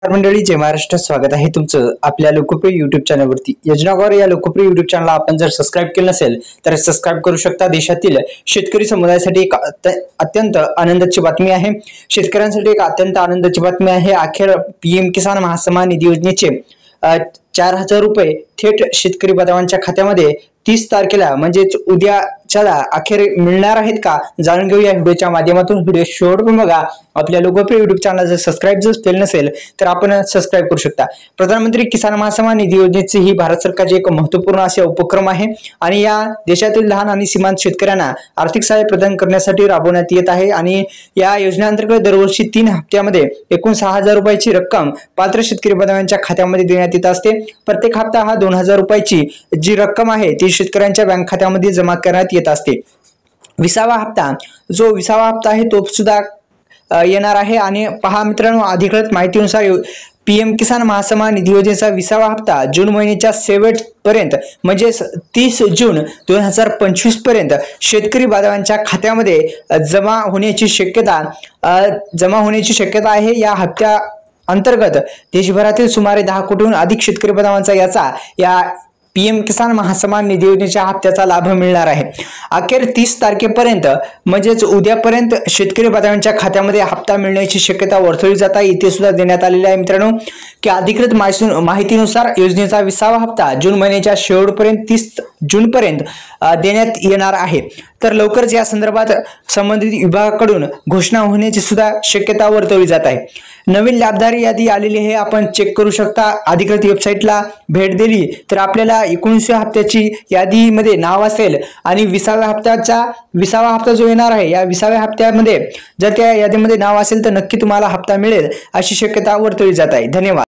मंडळी, जय महाराष्ट्र. स्वागत आहे तुमचं आपल्या लोकप्रिय युट्यूब चॅनलवरती. योजनागार या लोकप्रिय युट्यूब चॅनलला आपण जर सबस्क्राईब केलं नसेल तर सबस्क्राईब करू शकता. देशातील शेतकरी समुदायासाठी एक अत्यंत आनंदाची बातमी आहे. शेतकऱ्यांसाठी एक अत्यंत आनंदाची बातमी आहे. अखेर पीएम किसान महासन्मान निधी योजनेचे 4,000 रुपये थेट शेतकरी बांधवांच्या खात्यामध्ये 30 तारखेला म्हणजेच उद्याच्याला अखेर मिळणार आहेत का, जाणून घेऊया व्हिडिओच्या माध्यमातून. व्हिडिओ शेवटपर्यंत बघा. आपल्या लोकप्रिय युट्यूब चॅनल जर सबस्क्राईब केलं नसेल तर आपण सबस्क्राईब करू शकता. प्रधानमंत्री किसान महासन्मान निधी योजनेची ही भारत सरकारची एक महत्त्वपूर्ण असे उपक्रम आहे आणि या देशातील लहान आणि सीमांत शेतकऱ्यांना आर्थिक सहाय्य प्रदान करण्यासाठी राबवण्यात येत आहे. आणि या योजनेअंतर्गत दरवर्षी 3 हप्त्यामध्ये एकूण 6,000 रुपयाची रक्कम पात्र शेतकरी बांधवांच्या खात्यामध्ये देण्यात येत असते. प्रत्येक हप्ता हा 2,000 रुपयाची जी रक्कम आहे ती शेतकऱ्यांच्या बँक खात्यामध्ये जमा करण्यात येत असते. 20वा हप्ता आहे तो सुद्धा येणार आहे. आणि पहा मित्रांनो, अधिकृत माहितीनुसार पीएम किसान महासन्मान निधी योजनेचा 20वा हप्ता जून महिन्याच्या शेवटपर्यंत म्हणजे 30 जून 2025 पर्यंत शेतकरी बांधवांच्या खात्यामध्ये जमा होण्याची शक्यता आहे. या हप्त्या अंतर्गत देशभरातील सुमारे 10 कोटीहून अधिक शेतकरी बांधवांचा या पीएम किसान महासन्मान निधी योजनेच्या हप्त्याचा लाभ मिळणार आहे. अखेर 30 तारखेपर्यंत म्हणजेच उद्यापर्यंत शेतकरी बांधवांच्या खात्यामध्ये हप्ता मिळण्याची शक्यता वर्तवली जात आहे. इथे सुद्धा देण्यात आलेले आहे मित्रांनो की अधिकृत माहितीनुसार योजनेचा 20वा हप्ता जून महिन्याच्या शेवटपर्यंत 30 जून पर्यंत देण्यात येणार आहे. तर लवकरच या संदर्भात संबंधित विभागाकडून घोषणा होण्याची सुद्धा शक्यता वर्तवली जात आहे. नवीन लाभधारी यादी आलेली आहे, आपण चेक करू शकता. अधिकृत वेबसाईटला भेट दिली तर आपल्याला 19व्या हप्त्याची यादीमध्ये नाव असेल आणि 20व्या हप्ता जो येणार आहे या 20व्या हप्त्यामध्ये जर त्या यादीमध्ये नाव असेल तर नक्की तुम्हाला हप्ता मिळेल अशी शक्यता वर्तवली जात आहे. धन्यवाद.